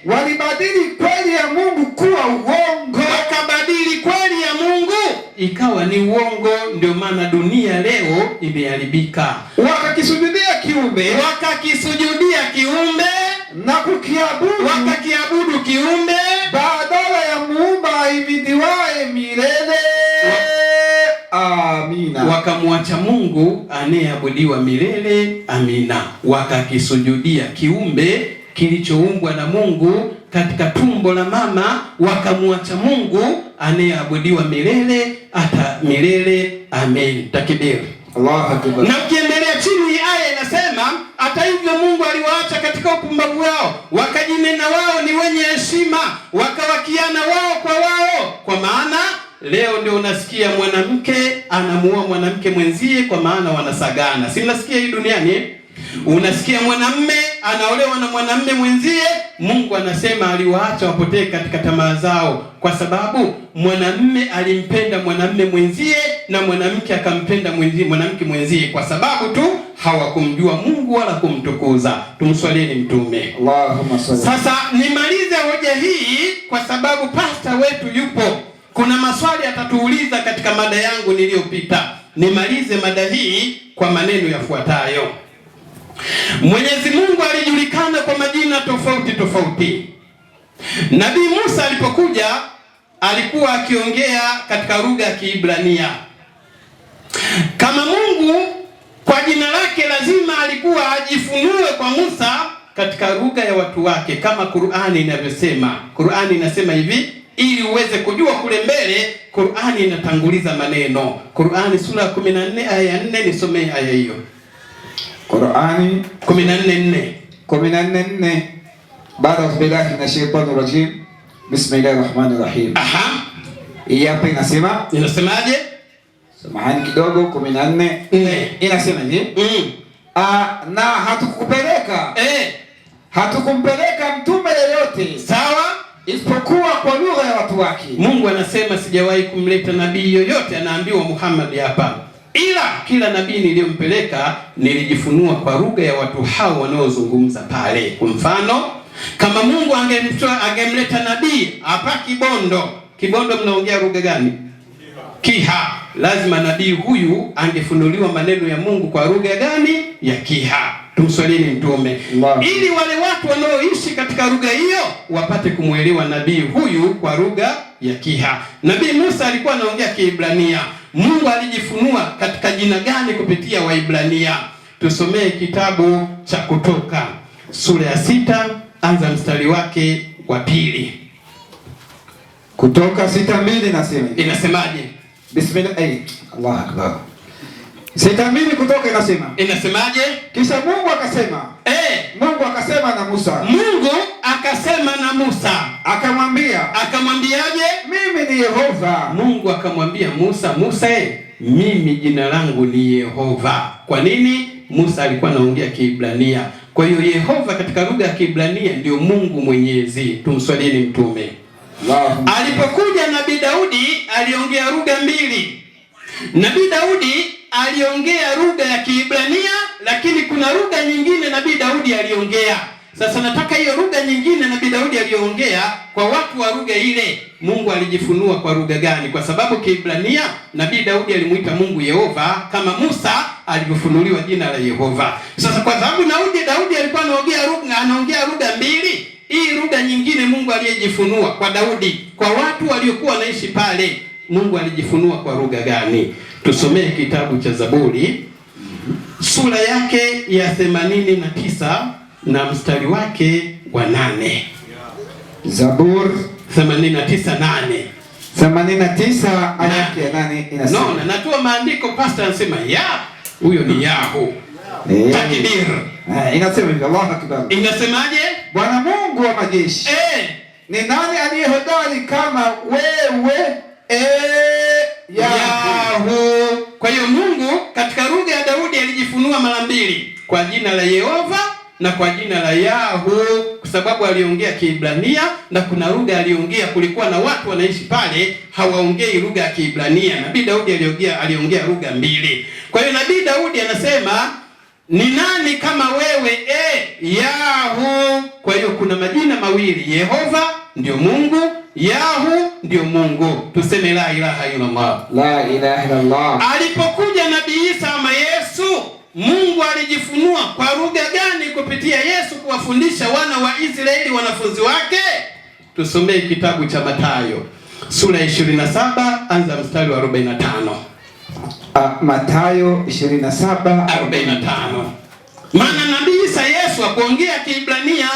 walibadili kweli ya Mungu kuwa uongo. Wakabadili kweli ya Mungu ikawa ni uongo. Ndio maana dunia leo imeharibika. Wakakisujudia kiumbe na wakakiabudu kiumbe badala ya Muumba ahimidiwaye milele. Amina. Wakamwacha Mungu anayeabudiwa milele. Amina. Wakakisujudia kiumbe kilichoumbwa na Mungu katika tumbo la mama. Wakamwacha Mungu anayeabudiwa milele hata milele. Amen. Takbiri. Allahu Akbar. Na ukiendelea chini aya inasema, hata hivyo Mungu aliwaacha katika upumbavu wao, wakajinena wao ni wenye heshima, wakawakiana wao kwa wao. Kwa maana leo ndio unasikia mwanamke anamuoa mwanamke mwenzie, kwa maana wanasagana. Si mnasikia hii duniani? Unasikia mwanamme anaolewa na mwanamme mwenzie. Mungu anasema aliwaacha wapotee katika tamaa zao, kwa sababu mwanamme alimpenda mwanamme mwenzie na mwanamke akampenda mwanamke mwenzie, kwa sababu tu hawakumjua Mungu wala kumtukuza. Tumswalieni mtume. Allahumma salli. Sasa nimalize hoja hii kwa sababu pasta wetu yupo. Kuna maswali atatuuliza katika mada yangu niliyopita. Nimalize mada hii kwa maneno yafuatayo. Mwenyezi Mungu alijulikana kwa majina tofauti tofauti. Nabii Musa alipokuja alikuwa akiongea katika lugha ya Kiebrania. Kama Mungu Kwa jina lake lazima alikuwa ajifunue kwa Musa katika lugha ya watu wake, kama Qur'ani inavyosema. Qur'ani inasema hivi, ili uweze kujua kule mbele, Qur'ani inatanguliza maneno. Qur'ani sura 14 aya 4, nisomee aya hiyo. Qur'ani 14:4. 14:4. Baada billahi minash shaitani rajim. Bismillahir rahmanir rahim. Aha. Hii hapa inasemaje? Samahani kidogo, 14:4. Inasema hivi. Na hatukumpeleka mtume yeyote, sawa, isipokuwa kwa lugha ya watu wake. Mungu anasema sijawahi kumleta nabii yoyote, anaambiwa Muhammad hapa, ila kila nabii niliyompeleka nilijifunua kwa lugha ya watu hao wanaozungumza pale. Kwa mfano, kama Mungu angemleta nabii hapa Kibondo, mnaongea lugha gani? Kiha. Lazima nabii huyu angefunuliwa maneno ya Mungu kwa lugha gani? Ya Kiha. Tumswalini Mtume, ili wale watu wanaoishi katika lugha hiyo wapate kumwelewa nabii huyu kwa lugha ya Kiha. Nabii Musa alikuwa anaongea Kiebrania. Mungu alijifunua katika jina gani kupitia Waibrania? Tusomee kitabu cha Kutoka sura ya 6, anza mstari wake wa 2. Kutoka 6:2 nasema. Inasemaje? Bismillah. Allahu Akbar. 6:2 Kutoka inasemaje? Kisha Mungu akasema. Mungu akasema na Musa. Mungu akasema na Musa. Akamwambiaje? Mimi ni Yehova. Mungu akamwambia Musa, mimi jina langu ni Yehova. Kwa nini? Musa alikuwa anaongea Kiebrania. Kwa hiyo Yehova katika lugha ya Kiebrania ndio Mungu Mwenyezi. Tumswalieni Mtume. Alipokuja Nabii Daudi aliongea lugha mbili. Nabii Daudi aliongea lugha ya Kiebrania, lakini kuna lugha nyingine Nabii Daudi aliongea. Sasa nataka hiyo lugha nyingine Nabii Daudi aliongea kwa watu wa lugha ile, Mungu alijifunua kwa lugha gani? Kwa sababu Kiebrania Nabii Daudi alimuita Mungu Yehova, kama Musa alivyofunuliwa jina la Yehova. Sasa kwa sababu Daudi alikuwa anaongea lugha mbili, hii lugha nyingine Mungu aliyejifunua kwa Daudi, kwa watu waliokuwa wanaishi pale, Mungu alijifunua kwa lugha gani? Tusomee kitabu cha Zaburi sura yake ya 89 na mstari wake wa 8. Zabur 89:8. 89 aya ya 8 inasema. No, natoa maandiko, pastor anasema huyo ni Yahu. Takbir. Inasema hivi, Allahu Akbar. Inasemaje? Bwana Mungu wa majeshi. Ni nani aliye hodari kama wewe? Yahu. Kwa hiyo Mungu katika lugha ya Daudi alijifunua mara mbili, kwa jina la Yehova na kwa jina la Yahu, kwa sababu aliongea Kiebrania na kuna lugha aliongea. Kulikuwa na watu wanaishi pale hawaongei lugha ya Kiebrania. Nabii Daudi aliongea lugha mbili. Kwa hiyo Nabii Daudi anasema ni nani kama wewe Yahu. Kwa hiyo kuna majina mawili, Yehova ndio Mungu, Yahu ndio Mungu. Tuseme la ilaha illallah. La ilaha illallah. Alipokuja Nabii Isa ama Yesu, Mungu alijifunua kwa lugha gani kupitia Yesu kuwafundisha wana wa Israeli wanafunzi wake? Tusomee kitabu cha Mathayo sura ya 27, anza mstari wa 45. Mathayo 27:45. Maana Nabii Isa Yesu akuongea Kiebrania,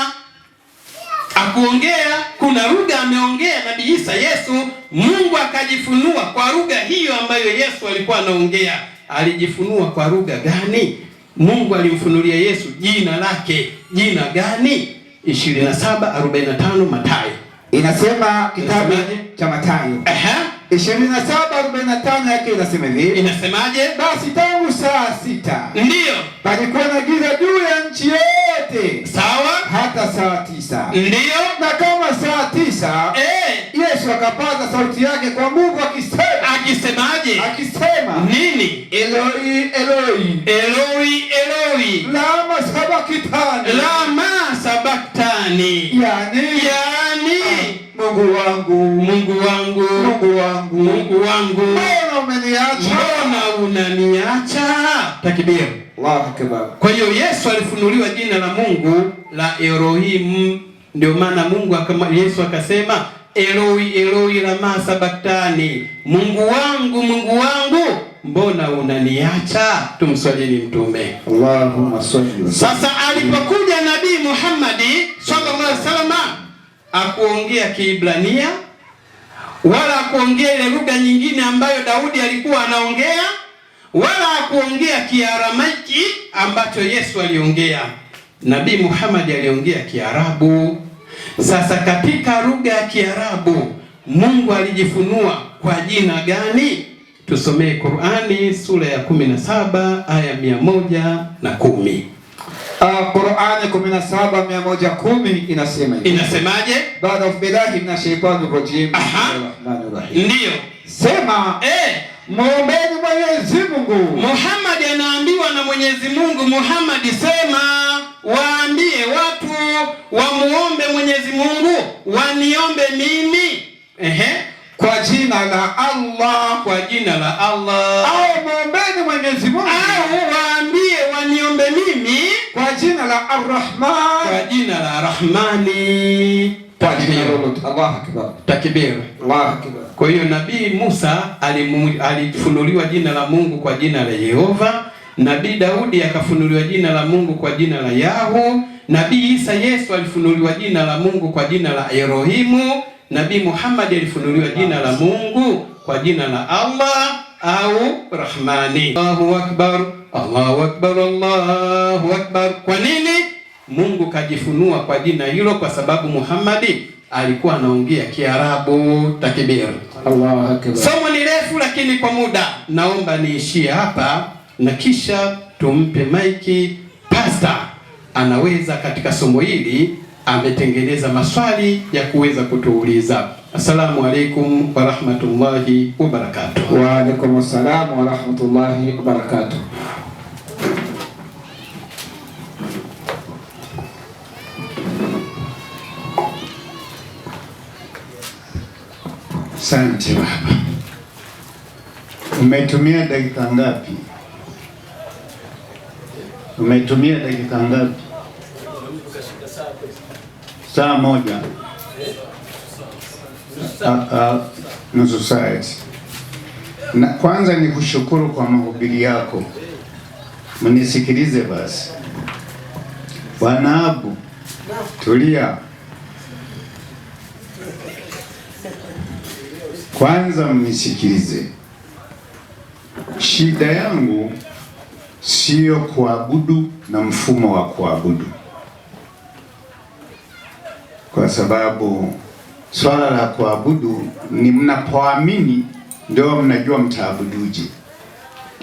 kuna lugha ameongea Nabii Isa Yesu, Mungu akajifunua kwa lugha hiyo ambayo Yesu alikuwa anaongea. Alijifunua kwa lugha gani? Mungu alimfunulia Yesu jina lake. Jina gani? 27:45 Mathayo. Inasema kitabu cha Mathayo 27:45 yake inasema hivi. Inasemaje? Basi tangu saa 6 ndio palikuwa na giza juu ya nchi yote. Sawa. Hata saa 9. Ndio. Na kama saa 9 Yesu akapaza sauti yake kwa Mungu akisemaje? Akisema nini? Eloi Eloi, Eloi Eloi, lama sabakitani, lama sabaktani. Yani Mungu wangu, Mungu wangu, Mungu wangu, Mungu wangu, mbona umeniacha? Mbona unaniacha? Takbir. Allahu Akbar. Kwa hiyo Yesu alifunuliwa jina la Mungu la Elohim. Ndio maana Yesu akasema Eloi Eloi lama sabaktani, Mungu wangu, Mungu wangu, mbona unaniacha? Tumswalini Mtume. Allahumma salli. Sasa alipokuja Nabii Muhammad sallallahu alaihi wasallam, akuongea Kiebrania wala akuongea ile lugha nyingine ambayo Daudi alikuwa anaongea, wala akuongea Kiaramaiki ambacho Yesu aliongea. Nabii Muhammad aliongea Kiarabu. Sasa katika lugha ya Kiarabu Mungu alijifunua kwa jina gani? Tusomee Qur'ani sura ya 17 aya 110. Qur'ani 17:110 inasema hivi. Inasemaje? Baada billahi minash shaitani rajim. Rahmanir rahim. Ndio. Sema muombeni Mwenyezi Mungu. Muhammad anaambiwa na Mwenyezi Mungu, Muhammad sema waambie watu wamuombe Mwenyezi Mungu, waniombe mimi. Kwa jina la Allah, kwa jina la Allah. Au muombeni Mwenyezi Mungu, au waambie waniombe mimi kwa jina la Ar-Rahman, kwa jina la Rahmani. Kwa jina la Allah. Akbar. Takbir. Allah akbar. Kwa hiyo Nabii Musa alifunuliwa jina la Mungu kwa jina la Yehova. Nabii Daudi akafunuliwa jina la Mungu kwa jina la Yahu. Nabii Isa Yesu alifunuliwa jina la Mungu kwa jina la Elohimu. Nabii Muhammad alifunuliwa jina la Mungu kwa jina la Allah au Rahmani. Allahu akbar, Allahu akbar, Allahu akbar. Kwa nini? Mungu kajifunua kwa jina hilo kwa sababu Muhammad alikuwa anaongea Kiarabu. Takbir. Allahu akbar. Somo ni refu lakini kwa muda naomba niishie hapa na kisha tumpe maiki Pastor. Anaweza katika somo hili ametengeneza maswali ya kuweza kutuuliza. Assalamu alaikum wa rahmatullahi wa barakatuh. Wa alaikum assalam wa rahmatullahi wa barakatuh. Asante baba. Umetumia dakika ngapi? Umetumia dakika ngapi? Saa moja. Nusu saa. Na kwanza ni kushukuru kwa mahubiri yako. Mnisikilize basi. Bwana Abu, tulia. Kwanza mnisikilize. Shida yangu sio kuabudu na mfumo wa kuabudu, kwa sababu swala la kuabudu ni mnapoamini ndio mnajua mtaabuduje.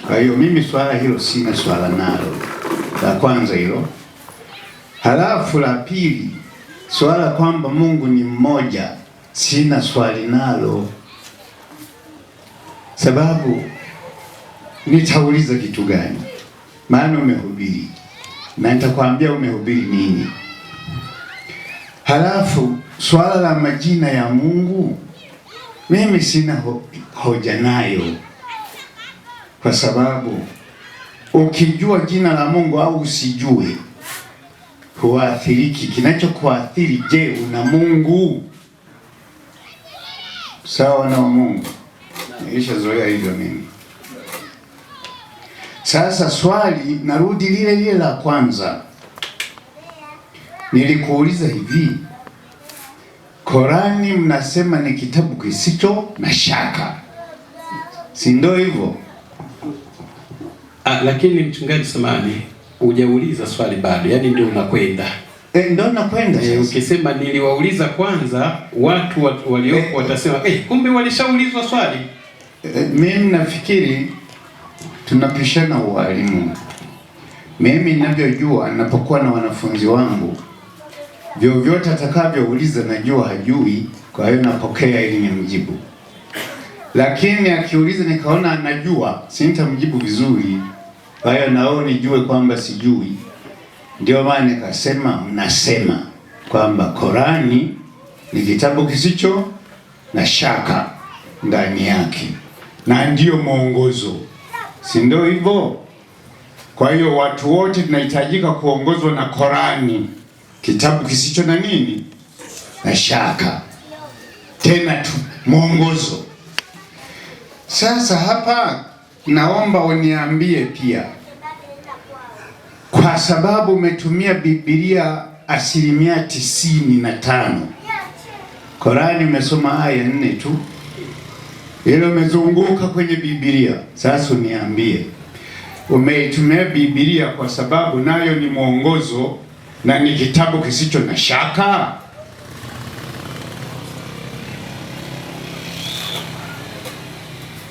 Kwa hiyo mimi swala hilo sina swala nalo. La kwanza hilo. Halafu la pili, swala kwamba Mungu ni mmoja sina swali nalo, sababu nitauliza kitu gani? Maana umehubiri na nitakwambia umehubiri nini. Halafu swala la majina ya Mungu mimi sina hoja nayo, kwa sababu ukijua jina la Mungu au usijue huathiriki. Kinachokuathiri, je, una Mungu? Sawa na Mungu. Nilishazoea hivyo mimi. Sasa swali narudi lile la kwanza. Nilikuuliza hivi, Korani mnasema ni kitabu kisicho na shaka, si ndio hivyo? Lakini mchungaji samani, hujauliza swali bado, yani ndio unakwenda. Ndio nakwenda. Ukisema niliwauliza kwanza, watu waliopo watasema kumbe walishaulizwa swali. Mimi nafikiri tunapishana ualimu. Mimi ninavyojua, ninapokuwa na wanafunzi wangu, vyovyote atakavyouliza najua hajui, kwa hiyo napokea ili nimjibu. Lakini akiuliza nikaona anajua, sitamjibu vizuri, kwa hiyo nao nijue kwamba sijui. Ndio maana nikasema mnasema kwamba Korani ni kitabu kisicho na shaka ndani yake na ndio mwongozo, si ndio hivyo? Kwa hiyo watu wote tunahitajika kuongozwa na Korani, kitabu kisicho na nini na shaka, tena tu mwongozo. Sasa hapa naomba uniambie pia, kwa sababu umetumia Biblia 95%, Qur'ani umesoma aya 4 tu, ile umezunguka kwenye Biblia. Sasa uniambie, umeitumia Biblia kwa sababu nayo ni mwongozo na ni kitabu kisicho na shaka?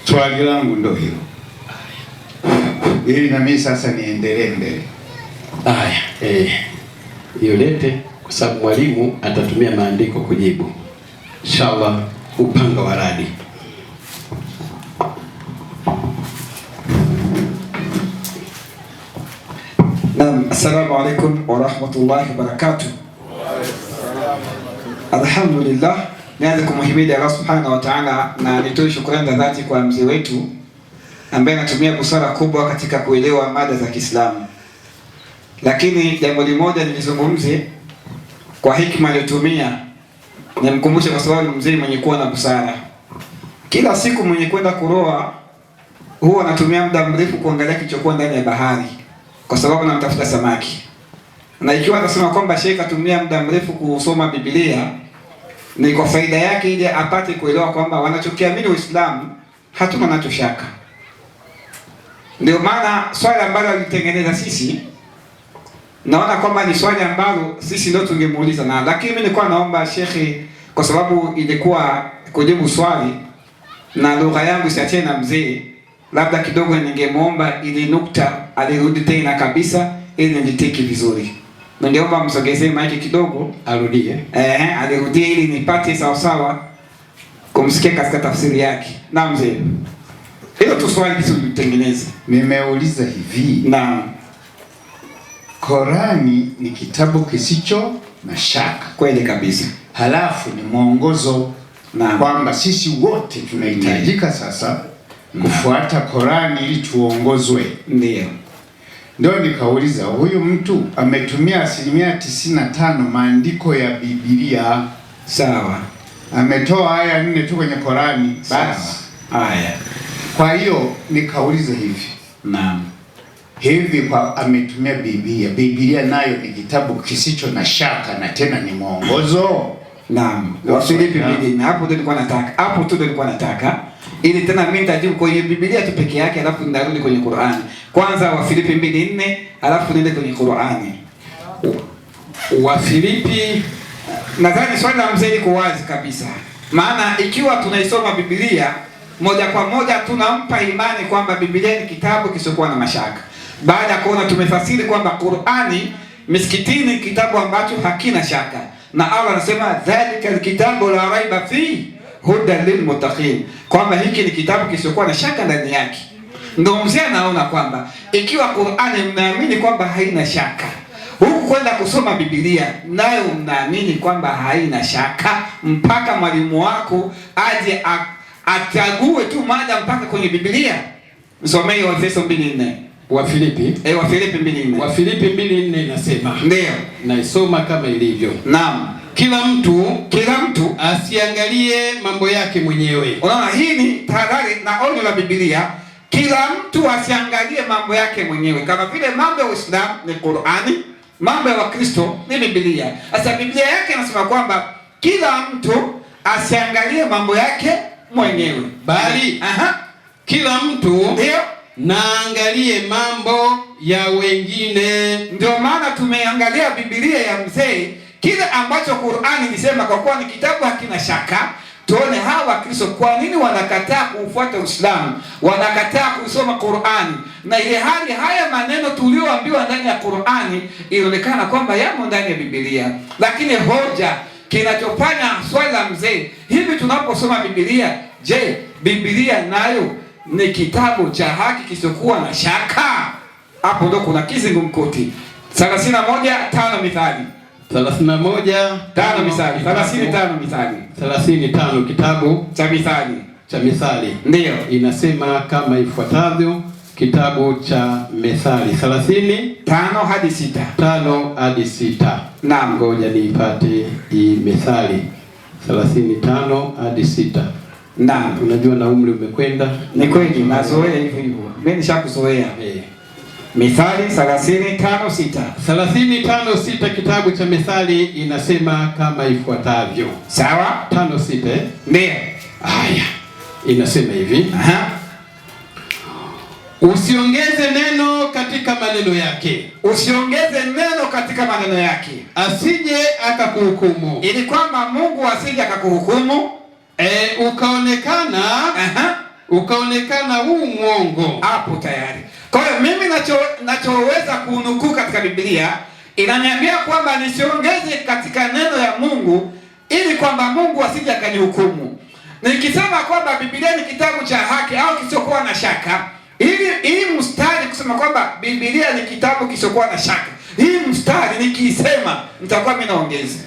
Swali langu ndio hilo, ili na mimi sasa niendelee mbele. Haya, yolete, kwa sababu mwalimu atatumia maandiko kujibu. Inshallah, upanga wa radi. Naam, assalamu alaikum wa rahmatullahi wa barakatuh. Alhamdulillah, nianze kumhimidi Allah subhanahu wa ta'ala na nitoe shukrani za dhati kwa mzee wetu ambaye anatumia busara kubwa katika kuelewa mada za Kiislamu. Lakini jambo limoja nilizungumzie kwa hikma aliyotumia, nimkumbushe kwa sababu mzee mwenye kuwa na busara. Kila siku mwenye kwenda kuroa huwa anatumia muda mrefu kuangalia kilichokuwa ndani ya bahari, kwa sababu anamtafuta samaki. Na ikiwa atasema kwamba Sheikh atumia muda mrefu kusoma Biblia, ni kwa faida yake ili apate kuelewa kwamba wanachokiamini Uislamu hatuna nacho shaka. Ndio maana swali ambalo alitengeneza sisi, naona kwamba ni swali ambalo sisi ndio tungemuuliza, na lakini mimi nilikuwa naomba Sheikh, kwa sababu ilikuwa kujibu swali na lugha yangu siachane na mzee, labda kidogo ningemuomba ili nukta alirudi tena kabisa ili nijitiki vizuri. Ningeomba msogezee maiki kidogo arudie. Alirudie ili nipate sawa sawa kumsikia katika tafsiri yake. Na mzee, hilo tu swali kisu tutengeneze. Nimeuliza hivi. Naam. Qur'ani ni kitabu kisicho na shaka. Kweli kabisa. Halafu ni mwongozo, kwamba sisi wote tunahitajika sasa kufuata Qur'ani ili tuongozwe. Ndio nikauliza, huyu mtu ametumia 95% maandiko ya Biblia. Sawa. Ametoa aya 4 tu kwenye Qur'ani. Basi. Haya. Kwa hiyo nikauliza hivi. Naam. Hivi kwa ametumia Biblia. Biblia nayo ni kitabu kisicho na shaka na tena ni mwongozo. Naam. Wafilipi 2, na hapo ndio nilikuwa nataka. Ili tena mimi nitajibu kwenye Biblia tu peke yake, alafu ndarudi kwenye Qur'ani. Kwanza Wafilipi 2:4, alafu niende kwenye Qur'ani. Wafilipi, nadhani swali la mzee liko wazi kabisa. Maana ikiwa tunaisoma Biblia moja kwa moja tunampa imani kwamba Biblia ni kitabu kisiokuwa na mashaka. Baada ya kuona tumefasiri kwamba Qur'ani misikitini kitabu ambacho hakina shaka. Na Allah anasema dhalika alkitabu la raiba fi hudan lilmuttaqin, kwamba hiki ni kitabu kisiokuwa na shaka ndani yake. Ndio mzee anaona kwamba ikiwa Qur'ani mnaamini kwamba haina shaka, huku kwenda kusoma Biblia nayo mnaamini kwamba haina shaka, mpaka mwalimu wako aje achague tu mada mpaka kwenye Biblia. Msomee Waefeso 2:4. Wafilipi? Wafilipi 2:4. Wafilipi 2:4 inasema. Ndio. Naisoma kama ilivyo. Naam. Kila mtu asiangalie mambo yake mwenyewe. Unaona, hii ni tahadhari na onyo la Biblia. Kila mtu asiangalie mambo yake mwenyewe. Kama vile mambo ya Uislamu ni Qur'ani, mambo ya Wakristo ni Biblia. Sasa Biblia yake inasema kwamba kila mtu asiangalie mambo yake mwenyewe, bali kila mtu ndio naangalie mambo ya wengine. Ndio maana tumeangalia Biblia ya mzee, kile ambacho Qur'ani ilisema, kwa kuwa ni kitabu hakina shaka. Tuone hawa Kristo kwa nini wanakataa kufuata Uislamu, wanakataa kusoma Qur'ani, na ile hali haya maneno tulioambiwa ndani ya Qur'ani inaonekana kwamba yamo ndani ya Biblia. Lakini hoja kinachofanya swali la mzee, hivi tunaposoma Biblia, je, Biblia nayo ni kitabu cha haki kisiokuwa na shaka? Hapo ndo kuna kizungumkuti. 31:5 Mithali. 31:5 Mithali. 35 Mithali. 35 kitabu cha Mithali. Ndio. Inasema kama ifuatavyo, kitabu cha Mithali 30:5 hadi 6. 5 hadi 6. Naam. Ngoja niipate hii Mithali 35 hadi 6. Naam. Unajua na umri umekwenda. Ni kweli, nazoea hivyo hivyo. Mimi nishakuzoea. Mithali 35:6. 35:6 kitabu cha Mithali inasema kama ifuatavyo. Sawa? 5:6. Ndio. Haya. Inasema hivi. Aha. Usiongeze neno katika maneno yake. Usiongeze neno katika maneno yake. Asije akakuhukumu. Ili kwamba Mungu asije akakuhukumu. Ukaonekana huu mwongo. Hapo tayari. Kwa hiyo mimi nachoweza kunukuu katika Biblia inaniambia kwamba nisiongeze katika neno ya Mungu ili kwamba Mungu asije akanihukumu. Nikisema kwamba Biblia ni kitabu cha haki au kisichokuwa na shaka, hii mstari kusema kwamba Biblia ni kitabu kisichokuwa na shaka, hii mstari nikiisema nitakuwa mimi naongeza.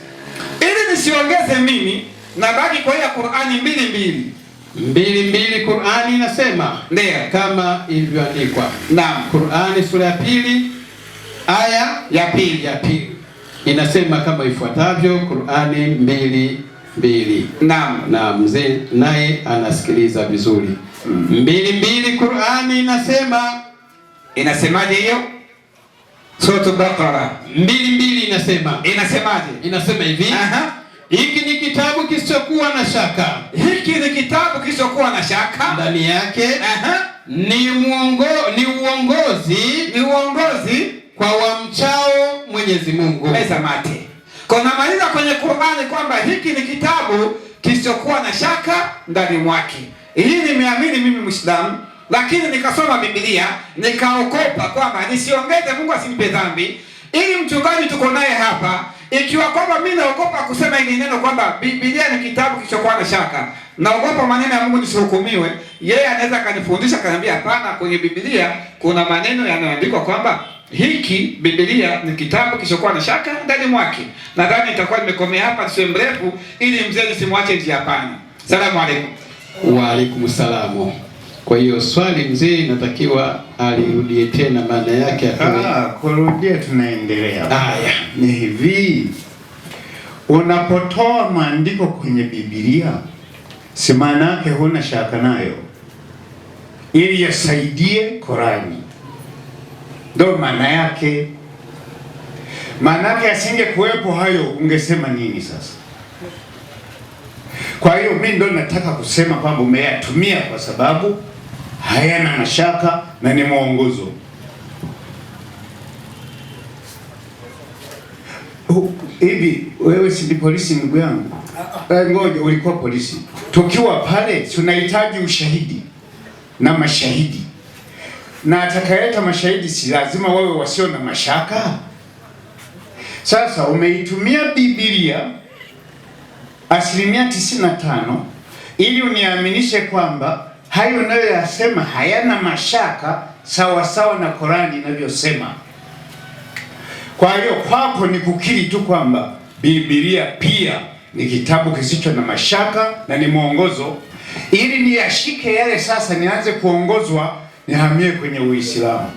Ili nisiongeze mimi na baki kwa hiyo Qur'ani 2:2 Qur'ani inasema ndio kama ilivyoandikwa. Naam. Qur'ani sura ya 2 aya ya pili inasema kama ifuatavyo. Qur'ani 2:2. Naam. Na mzee naye anasikiliza vizuri. 2:2 Qur'ani inasemaje hiyo? Sura Baqara 2:2 inasemaje? Inasema hivi. Hiki ni kitabu kisichokuwa na shaka. Hiki ni kitabu kisichokuwa na shaka. Ndani yake ni uongozi kwa wamchao Mwenyezi Mungu. Pesa mate. Kwa namaliza kwenye Qur'ani kwamba hiki ni kitabu kisichokuwa na shaka ndani mwake. Hii nimeamini mimi Muislamu, lakini nikasoma Biblia nikaokopa kwamba nisiongeze Mungu asinipe dhambi. Ili mchungaji tuko naye hapa, ikiwa kwamba mimi naogopa kusema hili neno kwamba Biblia ni kitabu kisichokuwa na shaka, naogopa maneno ya Mungu nisihukumiwe, yeye anaweza kanifundisha kaniambia hapana, kwenye Biblia kuna maneno yanayoandikwa kwamba hiki Biblia ni kitabu kisichokuwa na shaka ndani mwake. Nadhani nitakuwa nimekomea hapa nisiwe mrefu ili mzee nisimwache njia pana. Salamu alaykum. Wa alaykum salaam. Kwa hiyo swali mzee inatakiwa alirudie tena maana yake kurudia tunaendelea. Haya. Ni hivi. Unapotoa maandiko kwenye Biblia, si maana yake huna shaka nayo. Ili yasaidie Qur'ani. Ndio maana yake. Maana yake asingekuwepo hayo ungesema nini sasa? Kwa hiyo mimi ndo nataka kusema kwamba umeyatumia kwa sababu hayana mashaka na ni mwongozo. Hivi wewe si polisi ndugu yangu? Ngoja, ulikuwa polisi. Tukiwa pale tunahitaji ushahidi na mashahidi. Na atakayeleta mashahidi si lazima wawe wasio na mashaka. Sasa umeitumia Biblia 95% ili uniaminishe kwamba hayo nayo yasema hayana mashaka sawa sawa na Qur'ani inavyosema. Kwa hiyo kwako ni kukiri tu kwamba Biblia pia ni kitabu kisicho na mashaka na ni mwongozo, ili niyashike yale sasa nianze kuongozwa nihamie kwenye Uislamu.